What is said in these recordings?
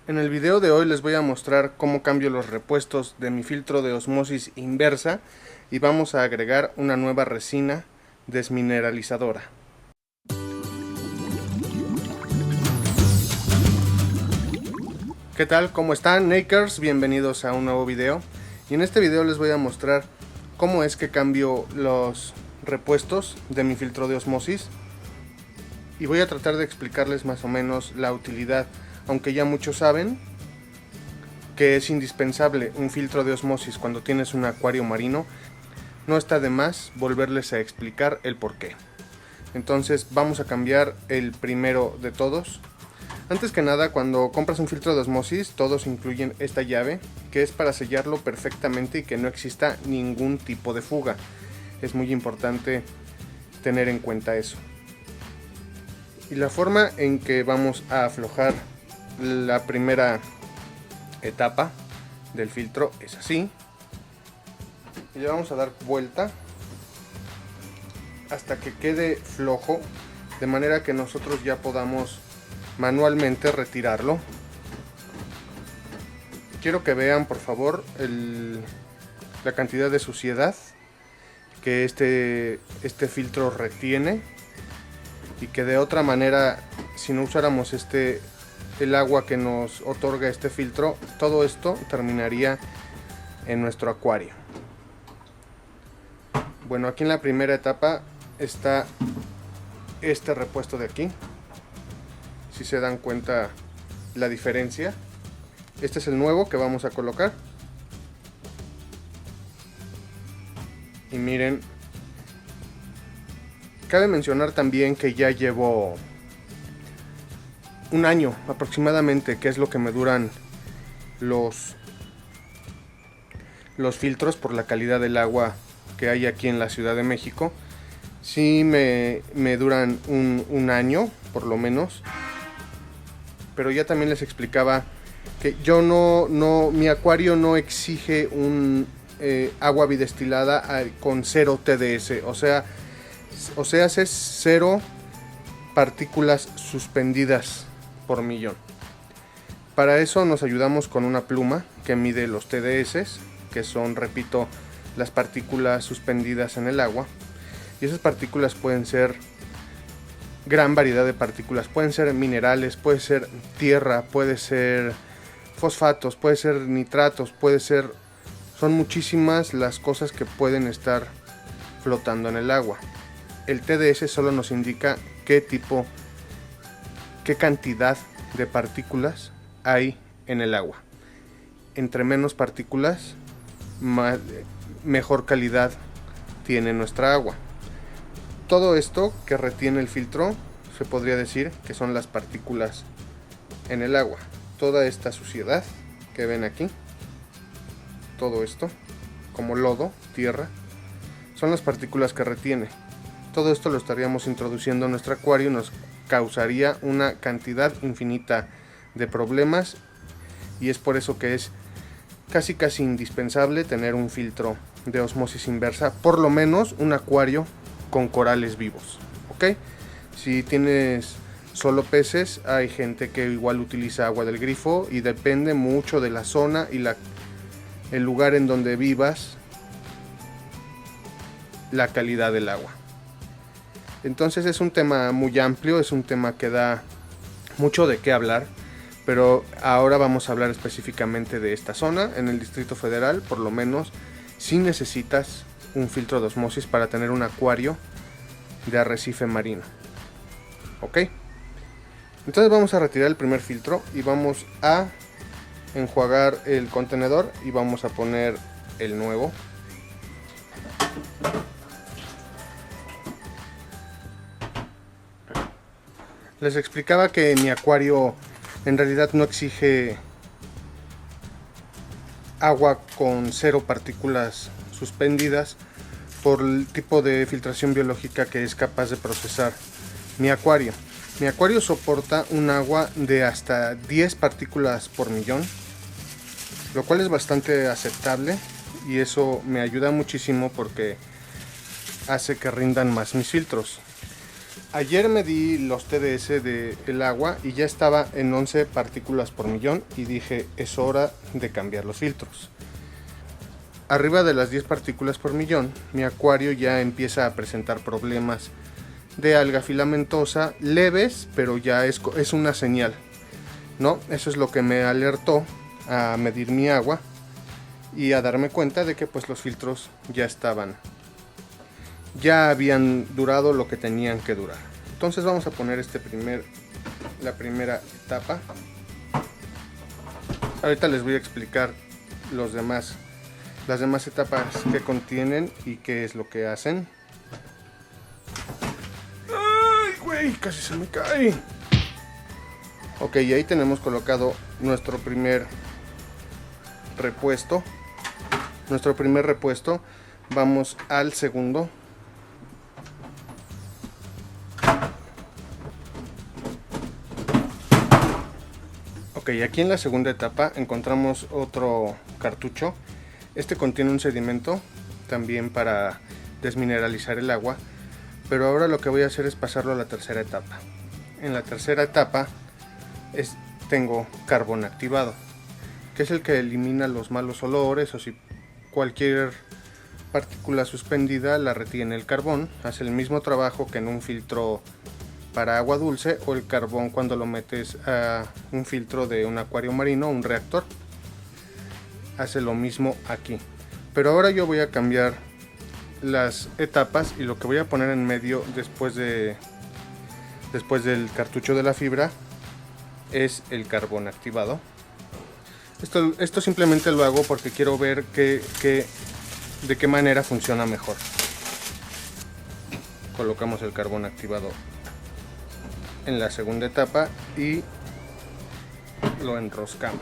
En el video de hoy les voy a mostrar cómo cambio los repuestos de mi filtro de osmosis inversa y vamos a agregar una nueva resina desmineralizadora. ¿Qué tal? ¿Cómo están, Nakers? Bienvenidos a un nuevo video. Y en este video les voy a mostrar cómo es que cambio los repuestos de mi filtro de osmosis. Y voy a tratar de explicarles más o menos la utilidad, aunque ya muchos saben que es indispensable un filtro de osmosis cuando tienes un acuario marino. No está de más volverles a explicar el por qué. Entonces vamos a cambiar el primero de todos. Antes que nada, cuando compras un filtro de osmosis, todos incluyen esta llave, que es para sellarlo perfectamente y que no exista ningún tipo de fuga. Es muy importante tener en cuenta eso. Y la forma en que vamos a aflojar la primera etapa del filtro es así. Y le vamos a dar vuelta hasta que quede flojo, de manera que nosotros ya podamos manualmente retirarlo. Quiero que vean, por favor, la cantidad de suciedad que este filtro retiene, y que de otra manera, si no usáramos el agua que nos otorga este filtro, todo esto terminaría en nuestro acuario. Bueno, aquí en la primera etapa está este repuesto de aquí. Si se dan cuenta la diferencia, este es el nuevo que vamos a colocar. Y miren, cabe mencionar también que ya llevo un año aproximadamente, que es lo que me duran los filtros por la calidad del agua que hay aquí en la Ciudad de México. Sí me duran un año por lo menos. Pero ya también les explicaba que yo mi acuario no exige un agua bidestilada con 0 TDS, o sea es 0 partículas suspendidas por millón. Para eso nos ayudamos con una pluma que mide los TDS, que son, repito, las partículas suspendidas en el agua. Y esas partículas pueden ser gran variedad de partículas, pueden ser minerales, puede ser tierra, puede ser fosfatos, puede ser nitratos, son muchísimas las cosas que pueden estar flotando en el agua. El TDS solo nos indica qué cantidad de partículas hay en el agua. Entre menos partículas, mejor calidad tiene nuestra agua. Todo esto que retiene el filtro se podría decir que son las partículas en el agua. Toda esta suciedad que ven aquí, todo esto, como lodo, tierra, son las partículas que retiene. Todo esto lo estaríamos introduciendo en nuestro acuario y nos causaría una cantidad infinita de problemas, y es por eso que es casi indispensable tener un filtro de osmosis inversa, por lo menos un acuario con corales vivos, ¿ok? Si tienes solo peces, hay gente que igual utiliza agua del grifo, y depende mucho de la zona y el lugar en donde vivas, la calidad del agua. Entonces es un tema muy amplio, es un tema que da mucho de qué hablar, pero ahora vamos a hablar específicamente de esta zona. En el Distrito Federal, por lo menos, si necesitas un filtro de osmosis para tener un acuario de arrecife marino, ok. Entonces vamos a retirar el primer filtro y vamos a enjuagar el contenedor y vamos a poner el nuevo. Les explicaba que mi acuario en realidad no exige agua con 0 partículas suspendidas, por el tipo de filtración biológica que es capaz de procesar mi acuario. Mi acuario soporta un agua de hasta 10 partículas por millón, lo cual es bastante aceptable, y eso me ayuda muchísimo porque hace que rindan más mis filtros. Ayer medí los TDS del agua y ya estaba en 11 partículas por millón y dije, es hora de cambiar los filtros. Arriba de las 10 partículas por millón, mi acuario ya empieza a presentar problemas de alga filamentosa leves, pero ya es una señal, ¿no? Eso es lo que me alertó a medir mi agua y a darme cuenta de que pues los filtros ya habían durado lo que tenían que durar. Entonces vamos a poner la primera etapa. Ahorita les voy a explicar las demás etapas que contienen y qué es lo que hacen. ¡Ay, güey! Casi se me cae. Ok, y ahí tenemos colocado nuestro primer repuesto. Vamos al segundo. Ok, aquí en la segunda etapa encontramos otro cartucho. Este contiene un sedimento también para desmineralizar el agua, pero ahora lo que voy a hacer es pasarlo a la tercera etapa. En la tercera etapa tengo carbón activado, que es el que elimina los malos olores, o si cualquier partícula suspendida la retiene el carbón. Hace el mismo trabajo que en un filtro para agua dulce o el carbón cuando lo metes a un filtro de un acuario marino, un reactor. Hace lo mismo aquí, pero ahora yo voy a cambiar las etapas y lo que voy a poner en medio después del cartucho de la fibra es el carbón activado. Esto simplemente lo hago porque quiero ver de qué manera funciona mejor. Colocamos el carbón activado en la segunda etapa y lo enroscamos.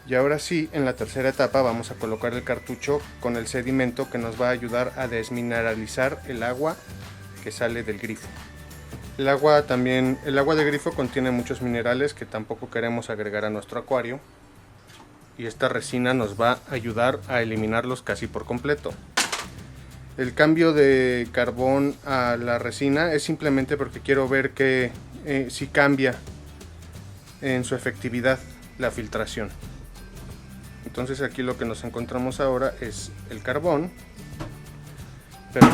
Y ahora sí, en la tercera etapa vamos a colocar el cartucho con el sedimento que nos va a ayudar a desmineralizar el agua que sale del grifo. El agua de grifo contiene muchos minerales que tampoco queremos agregar a nuestro acuario, y esta resina nos va a ayudar a eliminarlos casi por completo. El cambio de carbón a la resina es simplemente porque quiero ver si cambia en su efectividad la filtración. Entonces aquí lo que nos encontramos ahora es el carbón, pero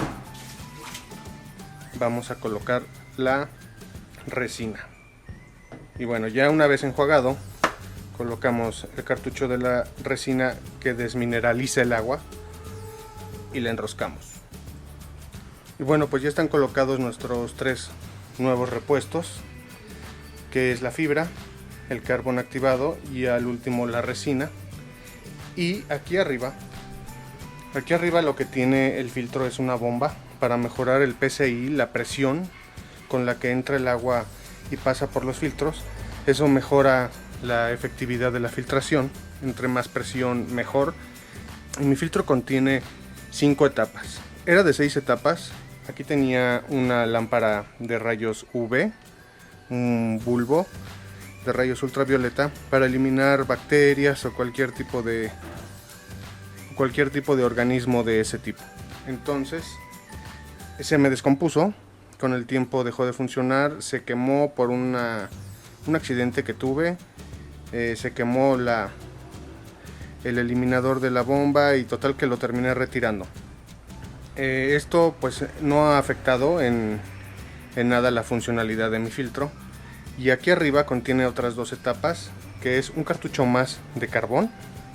vamos a colocar la resina. Y bueno, ya una vez enjuagado, colocamos el cartucho de la resina que desmineraliza el agua y la enroscamos. Y bueno, pues ya están colocados nuestros 3 nuevos repuestos, que es la fibra, el carbón activado y al último la resina. Y aquí arriba lo que tiene el filtro es una bomba para mejorar el PSI, la presión con la que entra el agua y pasa por los filtros. Eso mejora la efectividad de la filtración, entre más presión mejor. Y mi filtro contiene 5 etapas. Era de 6 etapas. Aquí tenía una lámpara de rayos UV, un bulbo de rayos ultravioleta para eliminar bacterias o cualquier tipo de organismo de ese tipo. Entonces se me descompuso, con el tiempo dejó de funcionar, se quemó por un accidente que tuve, se quemó el eliminador de la bomba y total que lo terminé retirando. Esto pues no ha afectado en nada la funcionalidad de mi filtro. Y aquí arriba contiene otras 2 etapas, que es un cartucho más de carbón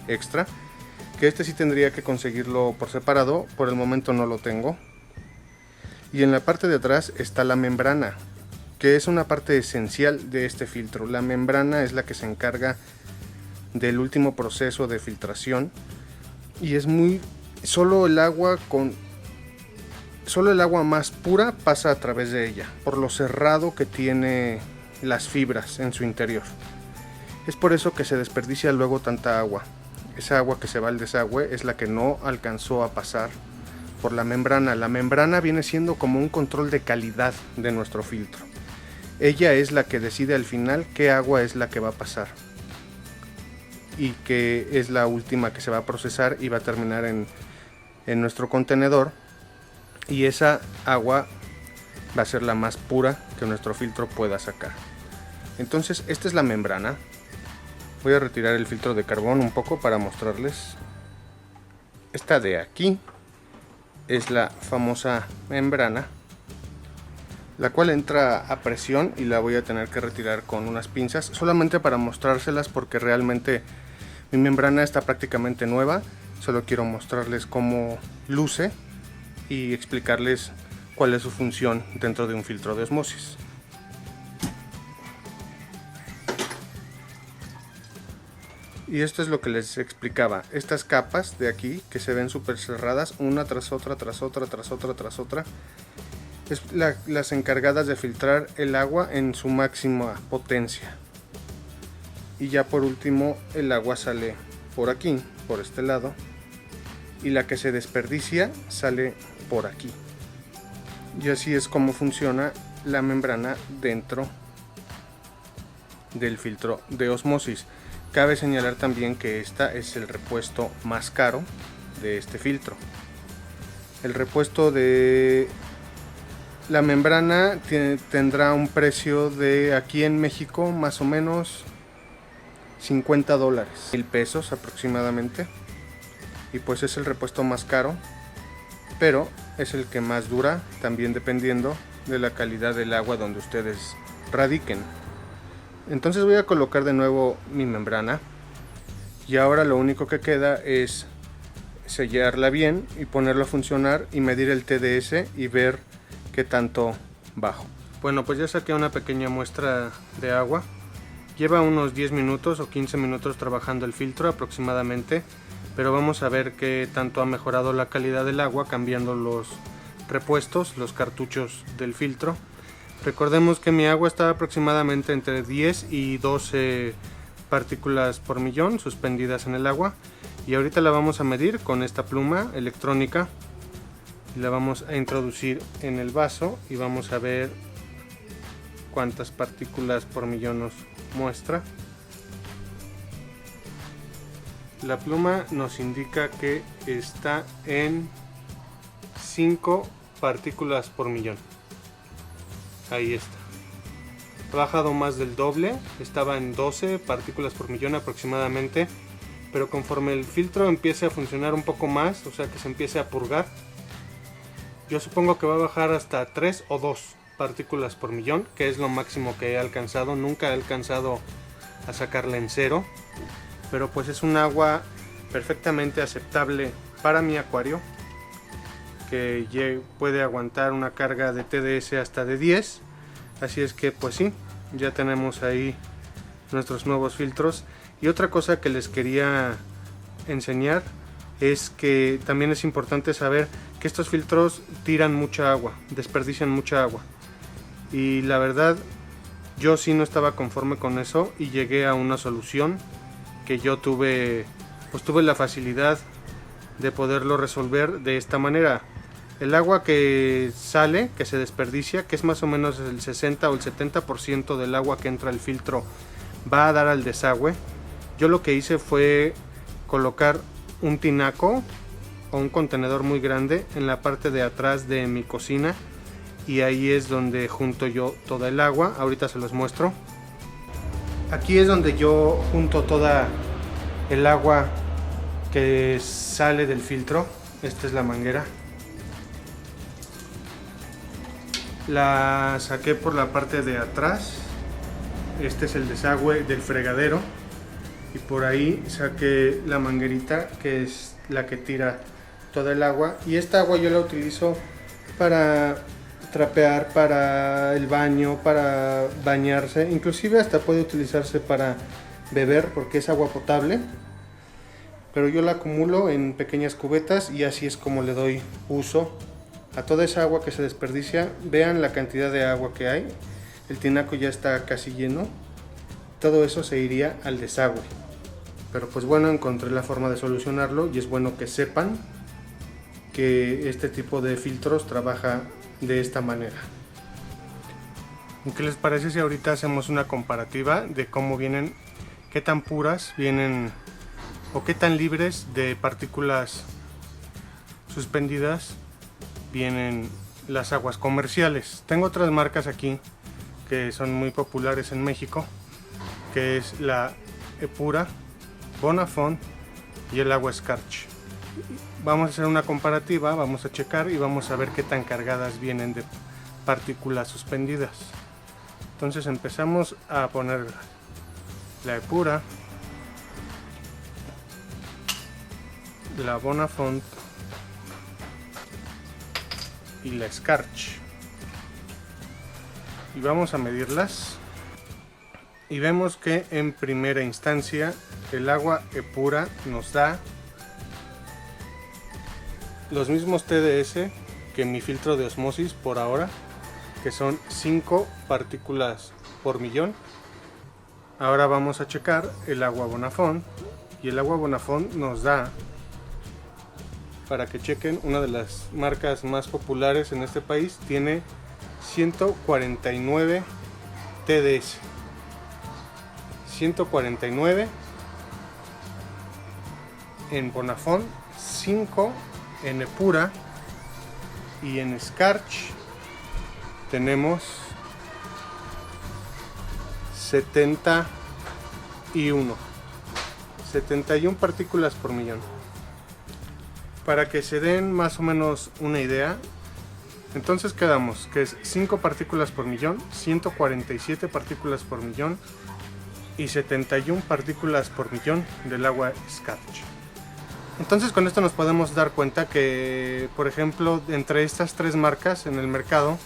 extra, que este sí tendría que conseguirlo por separado, por el momento no lo tengo. Y en la parte de atrás está la membrana, que es una parte esencial de este filtro. La membrana es la que se encarga del último proceso de filtración y es solo el agua más pura pasa a través de ella, por lo cerrado que tiene las fibras en su interior. Es por eso que se desperdicia luego tanta agua. Esa agua que se va al desagüe es la que no alcanzó a pasar por la membrana. La membrana viene siendo como un control de calidad de nuestro filtro. Ella es la que decide al final qué agua es la que va a pasar y que es la última que se va a procesar y va a terminar en nuestro contenedor. Y esa agua va a ser la más pura que nuestro filtro pueda sacar. Entonces esta es la membrana. Voy a retirar el filtro de carbón un poco para mostrarles. Esta de aquí es la famosa membrana, la cual entra a presión y la voy a tener que retirar con unas pinzas, solamente para mostrárselas, porque realmente mi membrana está prácticamente nueva. Solo quiero mostrarles cómo luce y explicarles cuál es su función dentro de un filtro de osmosis. Y esto es lo que les explicaba. Estas capas de aquí que se ven súper cerradas, una tras otra, tras otra, tras otra, tras otra, es las encargadas de filtrar el agua en su máxima potencia. Y ya por último el agua sale por aquí, por este lado, y la que se desperdicia sale por aquí. Y así es como funciona la membrana dentro del filtro de osmosis. Cabe señalar también que esta es el repuesto más caro de este filtro. El repuesto de la membrana tendrá un precio de, aquí en México, más o menos $50, 1000 pesos aproximadamente. Y pues es el repuesto más caro, pero es el que más dura, también dependiendo de la calidad del agua donde ustedes radiquen. Entonces voy a colocar de nuevo mi membrana, y ahora lo único que queda es sellarla bien y ponerla a funcionar y medir el TDS y ver qué tanto bajo. Bueno, pues ya saqué una pequeña muestra de agua. Lleva unos 10 minutos o 15 minutos trabajando el filtro aproximadamente, pero vamos a ver qué tanto ha mejorado la calidad del agua cambiando los repuestos, los cartuchos del filtro. Recordemos que mi agua está aproximadamente entre 10 y 12 partículas por millón suspendidas en el agua, y ahorita la vamos a medir con esta pluma electrónica. La vamos a introducir en el vaso y vamos a ver cuántas partículas por millón nos muestra. La pluma nos indica que está en 5 partículas por millón. Ahí está. Ha bajado más del doble, estaba en 12 partículas por millón aproximadamente, pero conforme el filtro empiece a funcionar un poco más, o sea que se empiece a purgar, yo supongo que va a bajar hasta 3 o 2 partículas por millón, que es lo máximo que he alcanzado. Nunca he alcanzado a sacarla en cero, pero pues es un agua perfectamente aceptable para mi acuario, que puede aguantar una carga de TDS hasta de 10. Así es que pues sí, ya tenemos ahí nuestros nuevos filtros. Y otra cosa que les quería enseñar es que también es importante saber que estos filtros tiran mucha agua, desperdician mucha agua, y la verdad yo sí no estaba conforme con eso y llegué a una solución que yo tuve la facilidad de poderlo resolver de esta manera. El agua que sale, que se desperdicia, que es más o menos el 60 o el 70% del agua que entra al filtro, va a dar al desagüe. Yo lo que hice fue colocar un tinaco o un contenedor muy grande en la parte de atrás de mi cocina, y ahí es donde junto yo toda el agua. Ahorita se los muestro. Aquí es donde yo junto toda el agua que sale del filtro. Esta es la manguera. La saqué por la parte de atrás. Este es el desagüe del fregadero, y por ahí saqué la manguerita que es la que tira toda el agua, y esta agua yo la utilizo para trapear, para el baño, para bañarse, inclusive hasta puede utilizarse para beber porque es agua potable, pero yo la acumulo en pequeñas cubetas y así es como le doy uso a toda esa agua que se desperdicia. Vean la cantidad de agua que hay, el tinaco ya está casi lleno, todo eso se iría al desagüe. Pero pues bueno, encontré la forma de solucionarlo, y es bueno que sepan que este tipo de filtros trabaja de esta manera. ¿Qué les parece si ahorita hacemos una comparativa de cómo vienen, qué tan puras vienen o qué tan libres de partículas suspendidas vienen las aguas comerciales. Tengo otras marcas aquí que son muy populares en México, que es la Epura, Bonafont y el agua Skarch. Vamos a hacer una comparativa, vamos a checar y vamos a ver qué tan cargadas vienen de partículas suspendidas. Entonces empezamos a poner la Epura, la Bonafont y la Skarch, y vamos a medirlas y vemos que en primera instancia el agua Epura nos da los mismos TDS que mi filtro de osmosis por ahora, que son 5 partículas por millón. Ahora vamos a checar el agua Bonafont, y el agua Bonafont nos da, para que chequen, una de las marcas más populares en este país, tiene 149 TDS. 149 en Bonafont, 5 en Epura, y en Skarch tenemos 71 partículas por millón. Para que se den más o menos una idea, entonces quedamos que es 5 partículas por millón, 147 partículas por millón y 71 partículas por millón del agua Skarch. Entonces con esto nos podemos dar cuenta que, por ejemplo, entre estas tres marcas en el mercado,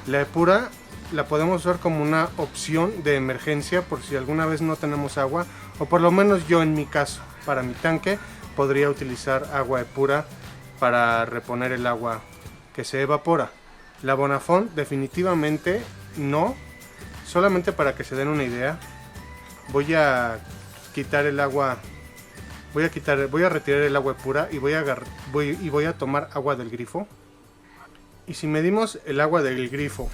la Epura la podemos usar como una opción de emergencia por si alguna vez no tenemos agua, o por lo menos yo en mi caso, para mi tanque, podría utilizar agua Epura para reponer el agua que se evapora. La Bonafont definitivamente no. Solamente para que se den una idea, voy a quitar el agua, voy a retirar el agua Epura y voy a tomar agua del grifo. Y si medimos el agua del grifo,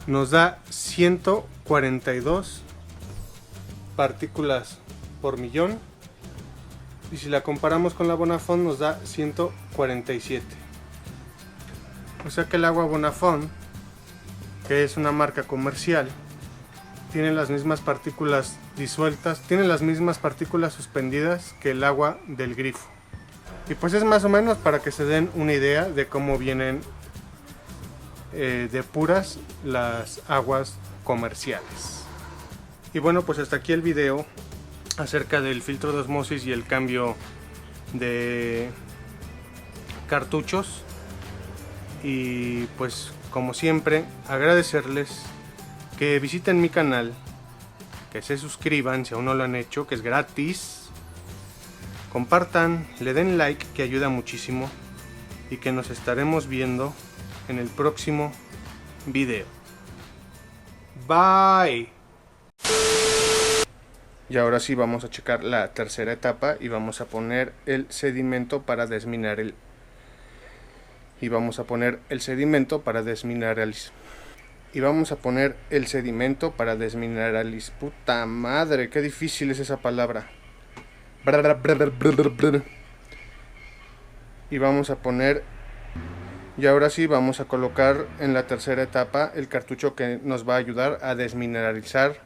nos da 142 partículas por millón, y si la comparamos con la Bonafont nos da 147. O sea que el agua Bonafont, que es una marca comercial, tiene las mismas partículas disueltas, tiene las mismas partículas suspendidas que el agua del grifo. Y pues es más o menos para que se den una idea de cómo vienen de puras las aguas comerciales. Y bueno, pues hasta aquí el video acerca del filtro de osmosis y el cambio de cartuchos. Y pues como siempre, agradecerles que visiten mi canal, que se suscriban si aún no lo han hecho, que es gratis, compartan, le den like, que ayuda muchísimo, y que nos estaremos viendo en el próximo video. Bye. Y ahora sí vamos a checar la tercera etapa y vamos a poner el sedimento para desmineralizar. Puta madre, qué difícil es esa palabra. Y vamos a poner, y ahora sí vamos a colocar en la tercera etapa el cartucho que nos va a ayudar a desmineralizar